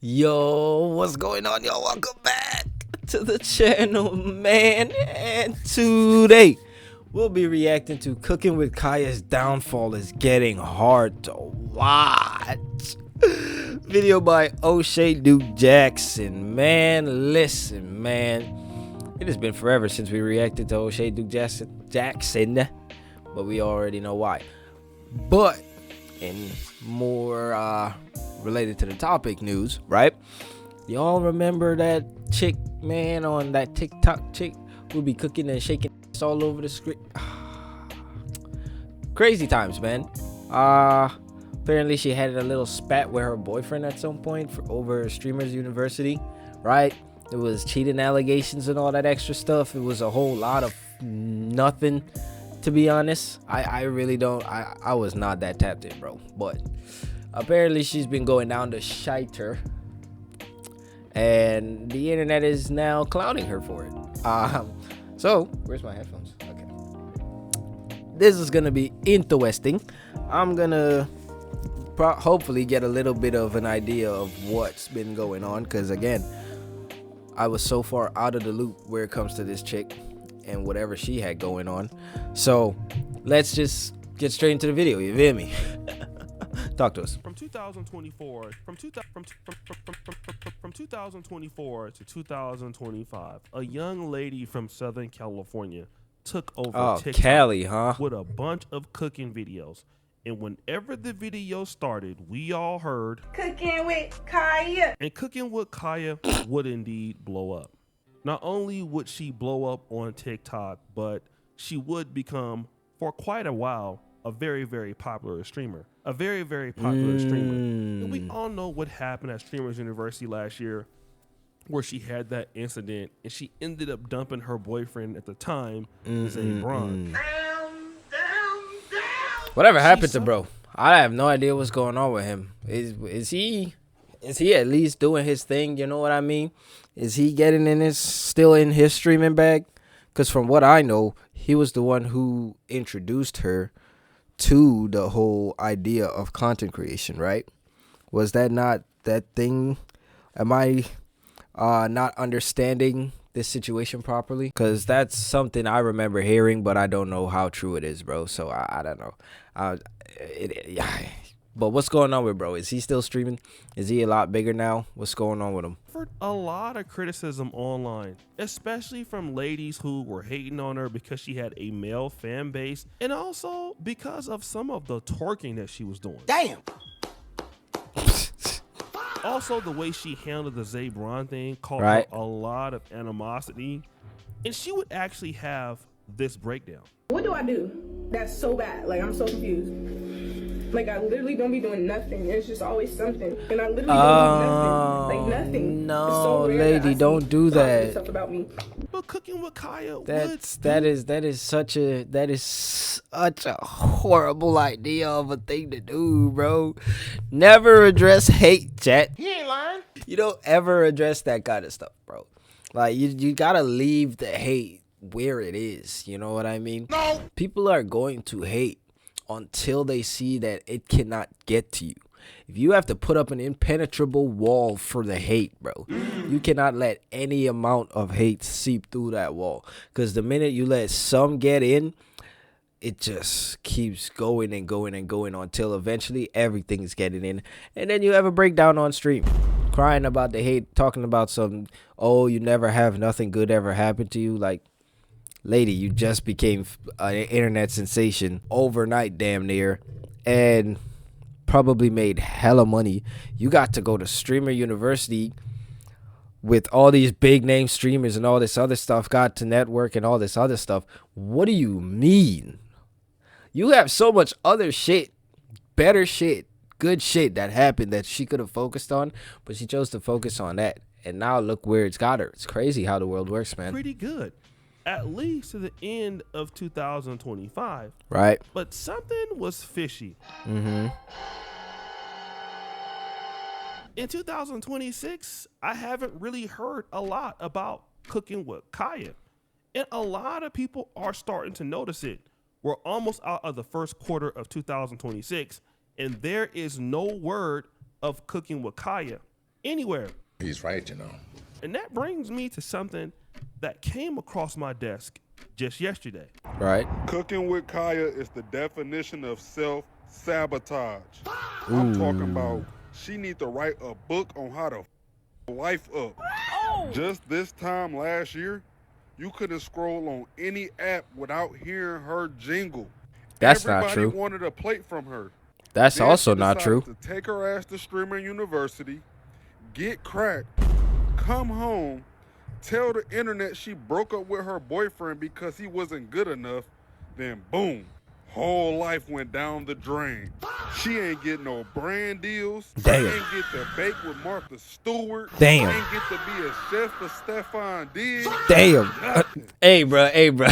Yo, what's going on, y'all? Welcome back to the channel, man. And today we'll be reacting to Cooking with Kya's downfall is getting hard to watch. Video by O'Shea Duke Jackson. Man, listen, man, it has been forever since we reacted to O'Shea Duke Jackson, but we already know why. But in more related to the topic news, right? Y'all remember that chick, man, on that TikTok chick who be cooking and shaking all over the screen? Crazy times, man. Apparently she had a little spat with her boyfriend at some point over Streamers University, right? It was cheating allegations and all that extra stuff. It was a whole lot of nothing, to be honest. I really don't, I was not that tapped in, bro. But apparently she's been going down the shiter, and the internet is now clowning her for it. So where's my headphones? Okay, this is gonna be interesting. I'm gonna hopefully get a little bit of an idea of what's been going on, because again, I was so far out of the loop where it comes to this chick and whatever she had going on. So let's just get straight into the video, you feel me? Talk to us. From 2024 to 2025, a young lady from Southern California took over TikTok Cali, huh? with a bunch of cooking videos. And whenever the video started, we all heard Cooking with Kya. And Cooking with Kya would indeed blow up. Not only would she blow up on TikTok, but she would become, for quite a while, a very, very popular streamer. A very, very popular streamer. And we all know what happened at Streamers University last year, where she had that incident and she ended up dumping her boyfriend at the time, REBRANDING. Whatever happened to bro? I have no idea what's going on with him. Is he at least doing his thing? You know what I mean? Is he getting in his still in his streaming bag? Because from what I know, he was the one who introduced her to the whole idea of content creation, right? Was that not that thing? Am I not understanding this situation properly? Because that's something I remember hearing, but I don't know how true it is, bro. So I don't know. But what's going on with bro? Is he still streaming? Is he a lot bigger now? What's going on with him? A lot of criticism online, especially from ladies who were hating on her because she had a male fan base, and also because of some of the twerking that she was doing. Damn. Also, the way she handled the REBRANDING thing caused her a lot of animosity, and she would actually have this breakdown. What do I do? That's so bad. Like, I'm so confused. Like, I literally don't be doing nothing. It's just always something. And I literally don't do nothing. Like, nothing. No, so lady, don't do that. Stuff about me. But Cooking with Kya, that is such a horrible idea of a thing to do, bro. Never address hate, chat. He ain't lying. You don't ever address that kind of stuff, bro. Like, you gotta leave the hate where it is. You know what I mean? No. People are going to hate until they see that it cannot get to you. If you have to put up an impenetrable wall for the hate, bro, you cannot let any amount of hate seep through that wall. Because the minute you let some get in, it just keeps going and going and going until eventually everything is getting in. And then you have a breakdown on stream, crying about the hate, talking about some, oh, you never have nothing good ever happen to you. Like, lady, you just became an internet sensation overnight, damn near, and probably made hella money. You got to go to Streamer University with all these big name streamers and all this other stuff, got to network and all this other stuff. What do you mean? You have so much other shit, better shit, good shit that happened that she could have focused on, but she chose to focus on that. And now look where it's got her. It's crazy how the world works, man. Pretty good. At least to the end of 2025. Right. But something was fishy. Mm-hmm. In 2026, I haven't really heard a lot about Cooking with Kya. And a lot of people are starting to notice it. We're almost out of the first quarter of 2026, and there is no word of Cooking with Kya. anywhere. He's right, you know. And that brings me to something that came across my desk just yesterday. Right. Cooking with Kaya is the definition of self-sabotage. I'm talking about she need to write a book on how to life up. Just this time last year, you couldn't scroll on any app without hearing her jingle. That's not Everybody true. wanted a plate from her. That's Then also she not decided true. to take her ass to Streamer University, get cracked, come home, tell the internet she broke up with her boyfriend because he wasn't good enough, then boom, whole life went down the drain. She ain't get no brand deals. Damn. Ain't get to bake with Martha Stewart. Damn. Ain't get to be a chef for Stefan Diggs. Damn. Nothing. Hey, bro. Hey, bro.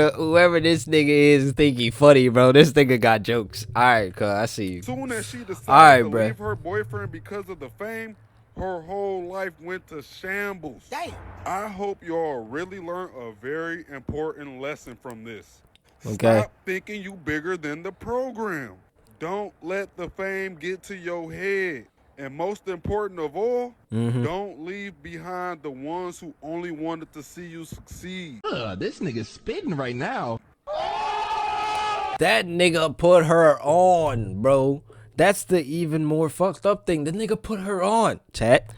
Whoever this nigga is think he funny, bro. This nigga got jokes. All right, cuz I see you. Soon as she decided All right, to bro. leave her boyfriend because of the fame, her whole life went to shambles. Damn. I hope y'all really learned a very important lesson from this. Okay. Stop thinking you bigger than the program. Don't let the fame get to your head. And most important of all, don't leave behind the ones who only wanted to see you succeed. This nigga's spitting right now. That nigga put her on, bro. That's the even more fucked up thing. The nigga put her on, chat.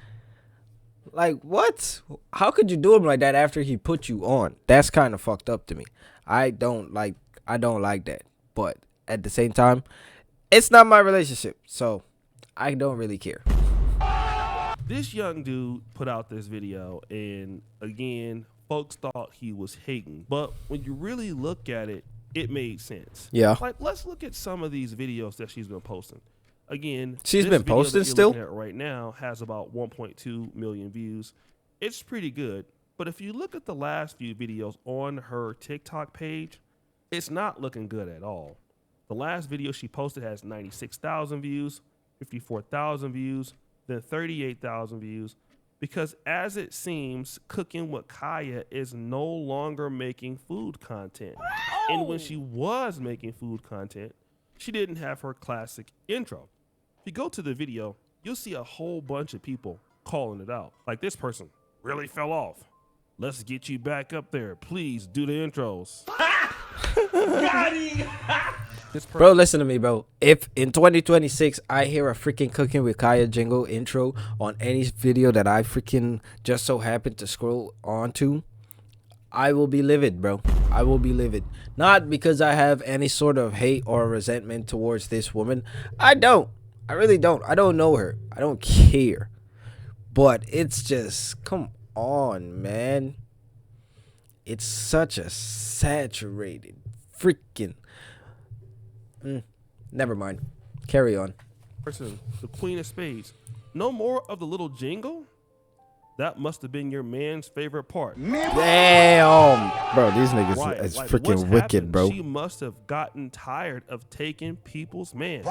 Like, what? How could you do him like that after he put you on? That's kind of fucked up to me. I don't like that. But at the same time, it's not my relationship, so I don't really care. This young dude put out this video, and again, folks thought he was hating. But when you really look at it, it made sense. Yeah. Like, let's look at some of these videos that she's been posting. Again, She's this been video posting that you're still? looking at right now has about 1.2 million views. It's pretty good. But if you look at the last few videos on her TikTok page, it's not looking good at all. The last video she posted has 96,000 views, 54,000 views, then 38,000 views. Because as it seems, Cooking with Kya is no longer making food content. And when she was making food content, she didn't have her classic intro. If you go to the video, you'll see a whole bunch of people calling it out. Like this person really fell off. Let's get you back up there. Please do the intros. Bro, listen to me, bro. If in 2026 I hear a freaking Cooking with Kya jingle intro on any video that I freaking just so happen to scroll onto, I will be livid, bro. I will be livid. Not because I have any sort of hate or resentment towards this woman. I don't. I really don't. I don't know her. I don't care. But it's just, come on, man. It's such a saturated freaking... Never mind. Carry on. Person, the Queen of Spades. No more of the little jingle? That must have been your man's favorite part. Damn. Bro, these niggas Right, is like, freaking what's wicked, happened? bro. She must have gotten tired of taking people's man.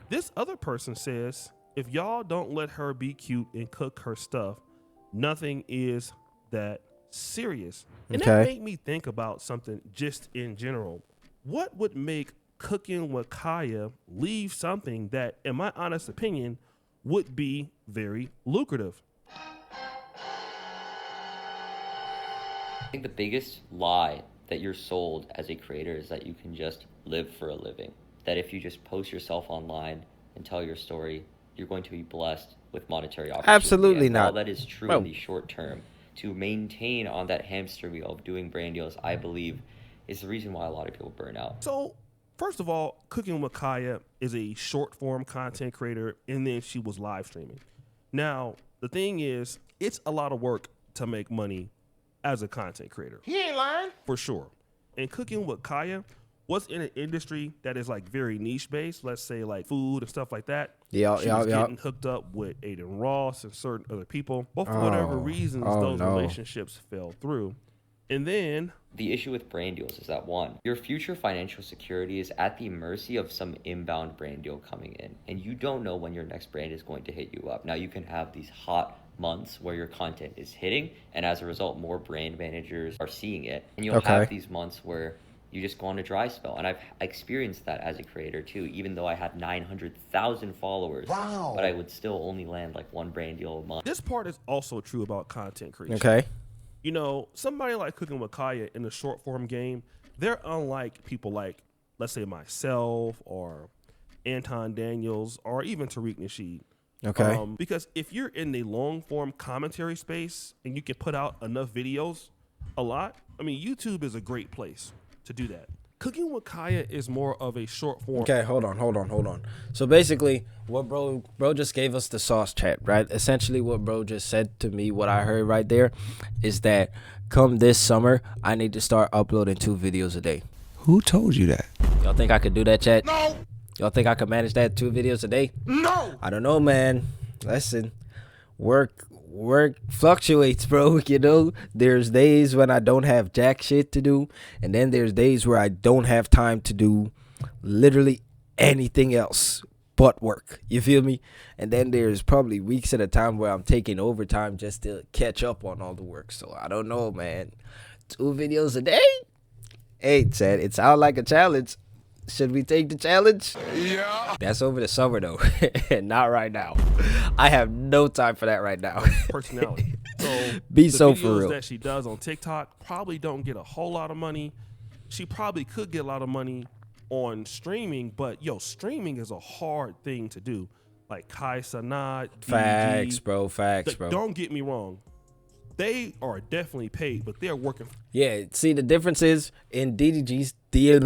This other person says, if y'all don't let her be cute and cook her stuff, nothing is that serious. And that Okay. made me think about something just in general. What would make Cooking with Kya leave something that, in my honest opinion, would be very lucrative? I think the biggest lie that you're sold as a creator is that you can just live for a living. That if you just post yourself online and tell your story, you're going to be blessed with monetary opportunity. Absolutely And while not. that is true Bro. in the short term, to maintain on that hamster wheel of doing brand deals, I believe, is the reason why a lot of people burn out. So, first of all, Cooking with Kya is a short form content creator, and then she was live streaming. Now, the thing is, it's a lot of work to make money as a content creator. He ain't lying. For sure. And Cooking with Kya was in an industry that is like very niche based, let's say like food and stuff like that. She was getting hooked up with Aiden Ross and certain other people. But for whatever reasons, those relationships fell through. And then The issue with brand deals is that, one, your future financial security is at the mercy of some inbound brand deal coming in, and you don't know when your next brand is going to hit you up. Now, you can have these hot months where your content is hitting, and as a result, more brand managers are seeing it, and you'll have these months where You just go on a dry spell. And I've experienced that as a creator too, even though I had 900,000 followers. Wow. But I would still only land like one brand deal a month. This part is also true about content creation. Okay. You know, somebody like Cooking with Kya in the short form game, they're unlike people like, let's say, myself or Anton Daniels or even Tariq Nasheed. Okay. Because if you're in the long form commentary space and you can put out enough videos a lot, I mean, YouTube is a great place to do that. Cooking with Kya is more of a short form. Okay, hold on. So basically, what bro just gave us the sauce chat, right? Essentially, what bro just said to me, what I heard right there, is that come this summer, I need to start uploading 2 videos a day. Who told you that? Y'all think I could do that, chat? No. Y'all think I could manage that 2 videos a day? No. I don't know, man. Listen, work fluctuates, bro. You know, there's days when I don't have jack shit to do, and then there's days where I don't have time to do literally anything else but work. You feel me? And then there's probably weeks at a time where I'm taking overtime just to catch up on all the work. So I don't know, man. 2 videos a day? Hey, Chad, it sounds like a challenge. Should we take the challenge? Yeah. That's over the summer, though. Not right now. I have no time for that right now. Personality. So Be the so for videos real. that she does on TikTok probably don't get a whole lot of money. She probably could get a lot of money on streaming, but yo, streaming is a hard thing to do. Like Kai Sanat, Facts, DDG. bro. Facts, bro. Don't get me wrong. They are definitely paid, but they're working. Yeah, see, the difference is in DDG's, in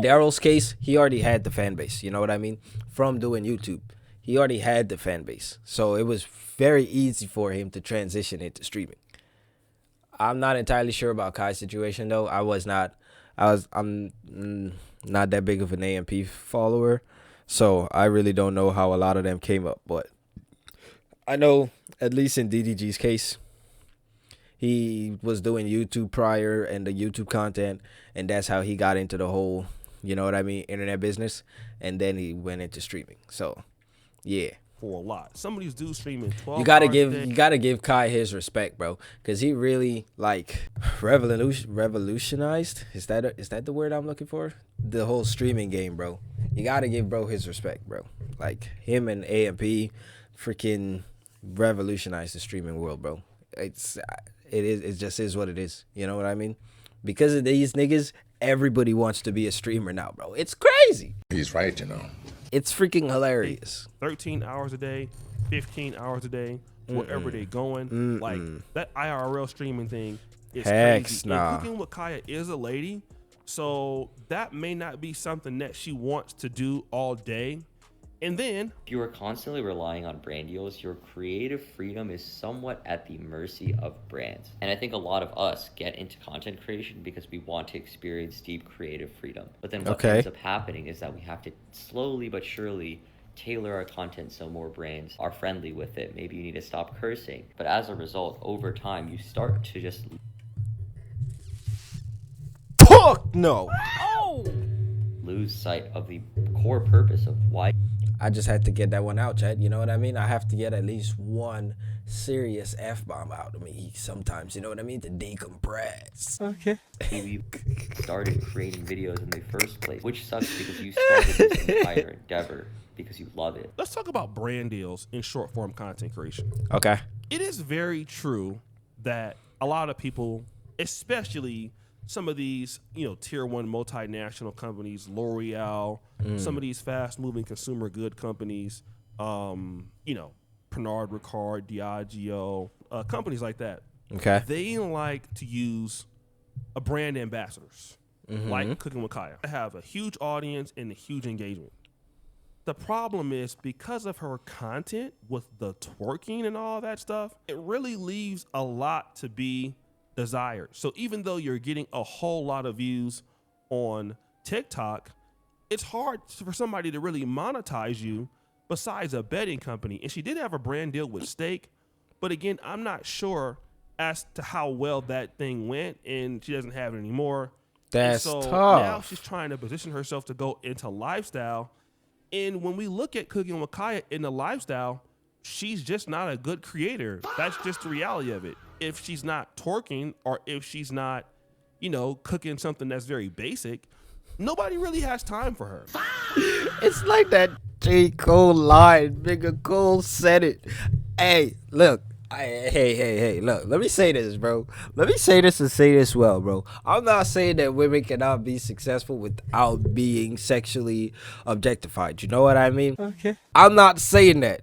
Daryl's case, he already had the fan base. You know what I mean? From doing YouTube. He already had the fan base. So it was very easy for him to transition into streaming. I'm not entirely sure about Kai's situation, though. I'm not that big of an AMP follower. So I really don't know how a lot of them came up. But I know, at least in DDG's case, he was doing YouTube prior and the YouTube content, and that's how he got into the whole, you know what I mean, internet business, and then he went into streaming. So, yeah. For a lot. Some of these dudes streaming 12 You gotta hours give Kai his respect, bro, because he really like revolutionized. Is that the word I'm looking for? The whole streaming game, bro. You gotta give bro his respect, bro. Like him and AMP freaking revolutionized the streaming world, bro. It just is what it is. You know what I mean? Because of these niggas, everybody wants to be a streamer now, bro. It's crazy. He's right, you know. It's freaking hilarious. 13 hours a day, 15 hours a day, wherever they going. Like that IRL streaming thing is crazy. Nah. And Cooking with Kya is a lady, so that may not be something that she wants to do all day. And then, If you are constantly relying on brand deals, your creative freedom is somewhat at the mercy of brands. And I think a lot of us get into content creation because we want to experience deep creative freedom. But then what ends up happening is that we have to slowly but surely tailor our content so more brands are friendly with it. Maybe you need to stop cursing. But as a result, over time, you start to just Fuck no. lose sight of the core purpose of why I just had to get that one out, Chad. You know what I mean? I have to get at least one serious F-bomb out of me sometimes, you know what I mean? To decompress. Okay. you started creating videos in the first place, which sucks because you started this entire endeavor because you love it. let's talk about brand deals in short form content creation. Okay. It is very true that a lot of people, especially some of these, tier 1 multinational companies, L'Oreal, some of these fast moving consumer good companies, Pernod Ricard, Diageo, companies like that. Okay. They like to use a brand ambassadors like Cooking with Kya. They have a huge audience and a huge engagement. The problem is because of her content with the twerking and all that stuff, it really leaves a lot to be desired. So even though you're getting a whole lot of views on TikTok, it's hard for somebody to really monetize you besides a betting company. And she did have a brand deal with Steak, but again, I'm not sure as to how well that thing went, and she doesn't have it anymore. That's and so tough. Now she's trying to position herself to go into lifestyle. And when we look at Cooking with Kya in the lifestyle, she's just not a good creator. That's just the reality of it. If she's not twerking or if she's not, cooking something that's very basic, nobody really has time for her. It's like that J. Cole line. Nigga Cole said it. Hey, look. Hey, look. Let me say this, bro. Let me say this and say this well, bro. I'm not saying that women cannot be successful without being sexually objectified. You know what I mean? Okay. I'm not saying that.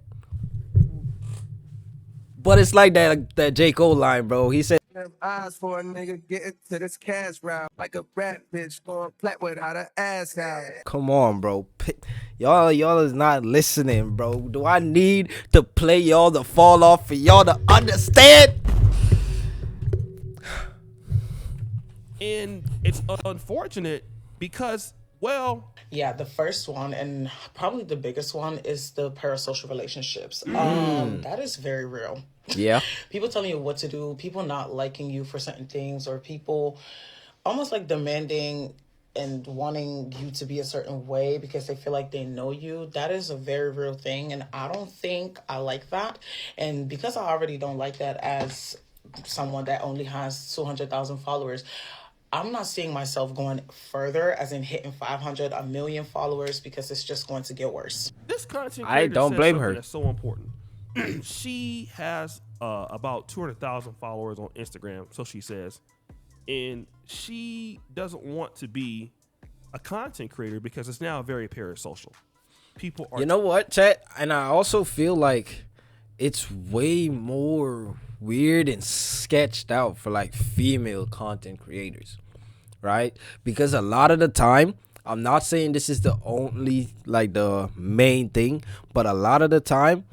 But it's like that J. Cole line, bro. He said, Them eyes for a nigga getting to this cash route like a rat bitch going flat without an ass out. come on, bro. Y'all is not listening, bro. Do I need to play y'all to fall off for y'all to understand? And it's unfortunate because, well, Yeah, the first one and probably the biggest one is the parasocial relationships. That is very real. Yeah. People telling you what to do, people not liking you for certain things, or people almost like demanding and wanting you to be a certain way because they feel like they know you. That is a very real thing, and I don't think I like that. And because I already don't like that as someone that only has 200,000 followers, I'm not seeing myself going further, as in hitting 500, a million followers, because it's just going to get worse. this content I creator don't says blame something her. that's so important. She has about 200,000 followers on Instagram, so she says, and she doesn't want to be a content creator because it's now very parasocial. People are, You know what, chat? And I also feel like it's way more weird and sketched out for like female content creators, right? Because a lot of the time, I'm not saying this is the only, like, the main thing, but a lot of the time,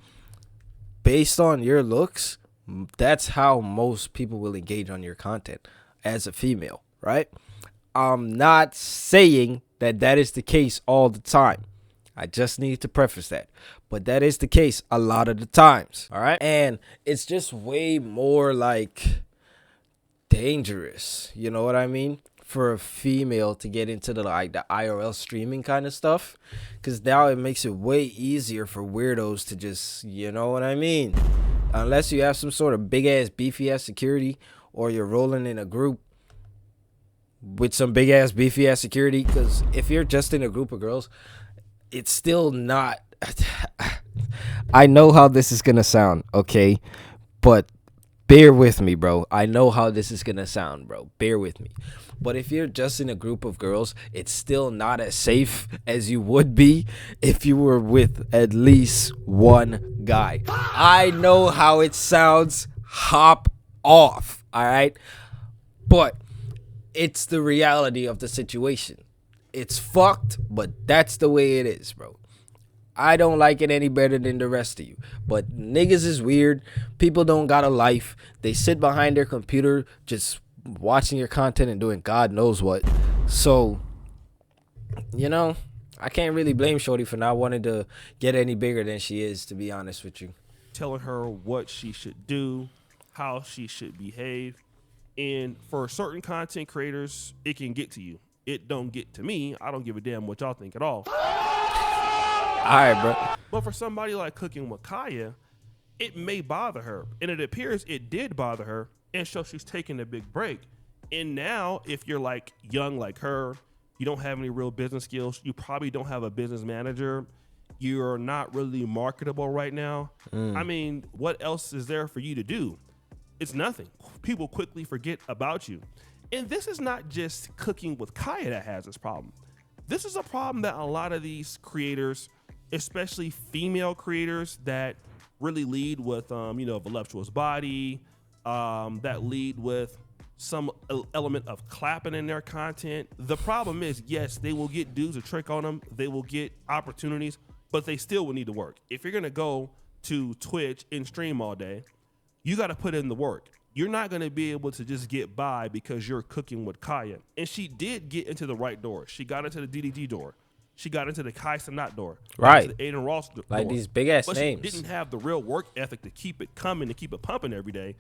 based on your looks, that's how most people will engage on your content as a female, right? I'm not saying that that is the case all the time. I just need to preface that. But that is the case a lot of the times, all right? And it's just way more, like, dangerous, you know what I mean, for a female to get into the IRL streaming kind of stuff, because now it makes it way easier for weirdos to just, you know what I mean, unless you have some sort of big ass beefy ass security, or you're rolling in a group with some big ass beefy ass security. Because if you're just in a group of girls, it's still not I know how this is gonna sound, okay, but bear with me, bro. I know how this is gonna sound, bro. Bear with me. But if you're just in a group of girls, it's still not as safe as you would be if you were with at least one guy. I know how it sounds. Hop off, all right? But it's the reality of the situation. It's fucked, but that's the way it is, bro. I don't like it any better than the rest of you. But niggas is weird. People don't got a life. They sit behind their computer just watching your content and doing God knows what. So, you know, I can't really blame Shorty for not wanting to get any bigger than she is, to be honest with you. telling her what she should do, how she should behave. And for certain content creators, it can get to you. It don't get to me. I don't give a damn what y'all think at all. All right, bro. But for somebody like Cooking with Kya, it may bother her. And it appears it did bother her. And so she's taking a big break. And now, if you're like young like her, you don't have any real business skills, you probably don't have a business manager, you're not really marketable right now. I mean, what else is there for you to do? It's nothing. People quickly forget about you. And this is not just Cooking with Kya that has this problem. This is a problem that a lot of these creators, especially female creators that really lead with, a voluptuous body, that lead with some element of clapping in their content. The problem is, yes, they will get dudes to trick on them. They will get opportunities, but they still will need to work. If you're going to go to Twitch and stream all day, you got to put in the work. You're not going to be able to just get by because you're Cooking with Kya. And she did get into the right door. She got into the DDG door. She got into the Kai Cenat door. Right. The Aiden Ross door. Like these big ass but names. She didn't have the real work ethic to keep it coming, to keep it pumping every day.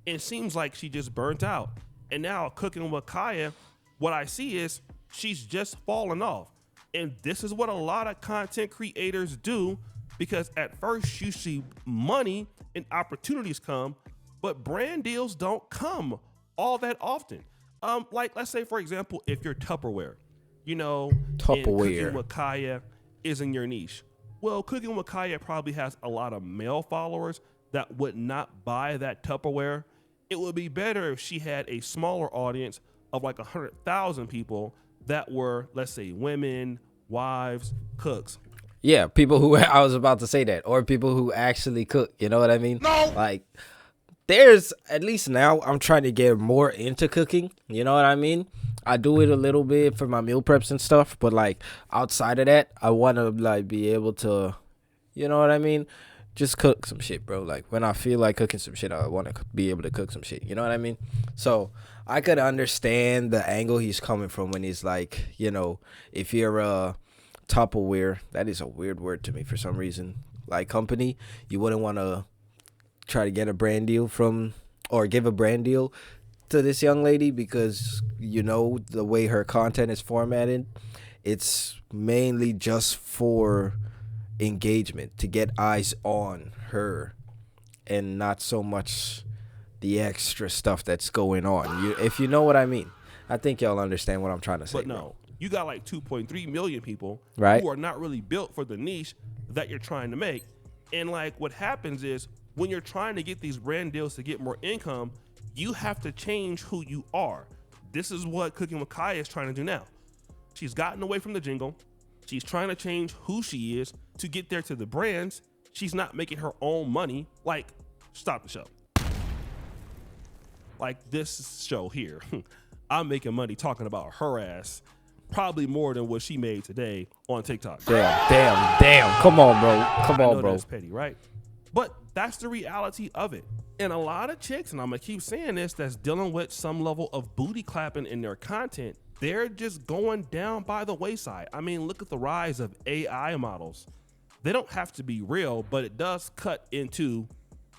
And it seems like she just burnt out. And now Cooking with Kya, what I see is she's just falling off. And this is what a lot of content creators do, because at first you see money and opportunities come, but brand deals don't come all that often. Like let's say for example, if you're Tupperware, and Tupperware. Cooking with Kaya is in your niche. Well, Cooking with Kaya probably has a lot of male followers that would not buy that Tupperware. It would be better if she had a smaller audience of like 100,000 people that were, let's say, women, wives, cooks. Yeah, people who I was about to say that, or people who actually cook. You know what I mean? No. Like, there's at least now I'm trying to get more into cooking. You know what I mean? I do it a little bit for my meal preps and stuff, but like outside of that, I want to like be able to, you know what I mean? Just cook some shit, bro. Like when I feel like cooking some shit, I want to be able to cook some shit. You know what I mean? So I could understand the angle he's coming from when he's like, if you're a Tupperware, that is a weird word to me for some reason. Like company, you wouldn't want to try to get a brand deal from or give a brand deal to this young lady because the way her content is formatted, it's mainly just for engagement, to get eyes on her and not so much the extra stuff that's going on. If you know what I mean. I think y'all understand what I'm trying to say. But no, bro. You got like 2.3 million people right, who are not really built for the niche that you're trying to make. And like what happens is when you're trying to get these brand deals to get more income, you have to change who you are. This is what Cooking with Kaya is trying to do now. She's gotten away from the jingle. She's trying to change who she is to get there to the brands. She's not making her own money. Like, stop the show. Like this show here, I'm making money talking about her ass, probably more than what she made today on TikTok. Damn. Come on, bro. Come on, bro. That's petty, right? But that's the reality of it. And a lot of chicks, and I'm going to keep saying this, that's dealing with some level of booty clapping in their content, they're just going down by the wayside. I mean, look at the rise of AI models. They don't have to be real, but it does cut into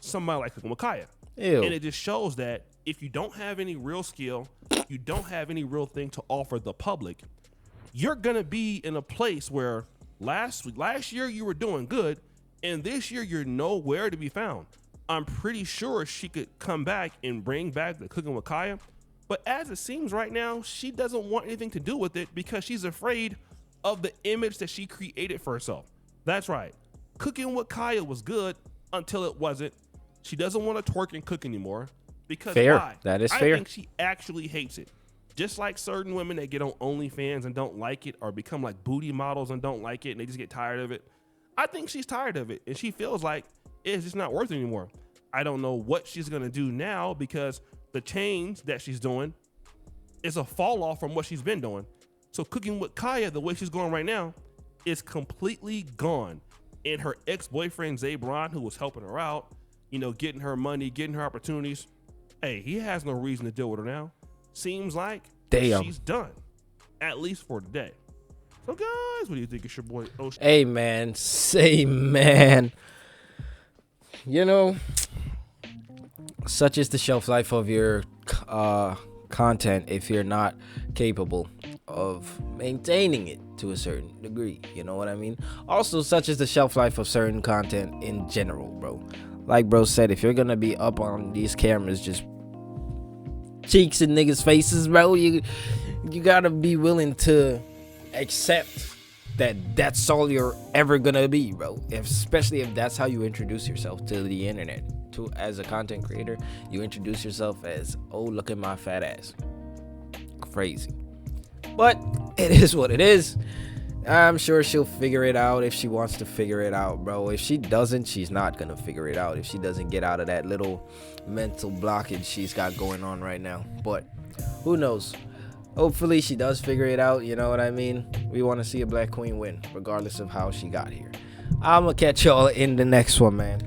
somebody like Cooking with Kaya. Ew. And it just shows that if you don't have any real skill, you don't have any real thing to offer the public, you're going to be in a place where last year you were doing good, and this year you're nowhere to be found. I'm pretty sure she could come back and bring back the Cooking with Kaya. But as it seems right now, she doesn't want anything to do with it because she's afraid of the image that she created for herself. That's right. Cooking with Kaya was good until it wasn't. She doesn't want to twerk and cook anymore because fair. Why? That is I fair. think she actually hates it. Just like certain women that get on OnlyFans and don't like it, or become like booty models and don't like it and they just get tired of it. I think she's tired of it and she feels like it's just not worth it anymore. I don't know what she's going to do now because the change that she's doing is a fall off from what she's been doing. So Cooking with Kaya, the way she's going right now, is completely gone. And her ex-boyfriend, Zebron, who was helping her out, getting her money, getting her opportunities, hey, he has no reason to deal with her now. Seems like she's done, at least for today. So guys, what do you think? It's your boy Ocean. Hey man, say man. Such is the shelf life of your content if you're not capable of maintaining it to a certain degree. You know what I mean? Also, such is the shelf life of certain content in general, bro. Like bro said, if you're gonna be up on these cameras just cheeks in niggas' faces, bro, you gotta be willing to accept that that's all you're ever gonna be, bro. Especially if that's how you introduce yourself to the internet. As a content creator, you introduce yourself as, oh, look at my fat ass. Crazy. But it is what it is. I'm sure she'll figure it out if she wants to figure it out, bro. If she doesn't, she's not gonna figure it out. If she doesn't get out of that little mental blockage she's got going on right now. But who knows? Hopefully she does figure it out, you know what I mean? We want to see a black queen win, regardless of how she got here. I'm gonna catch y'all in the next one, man.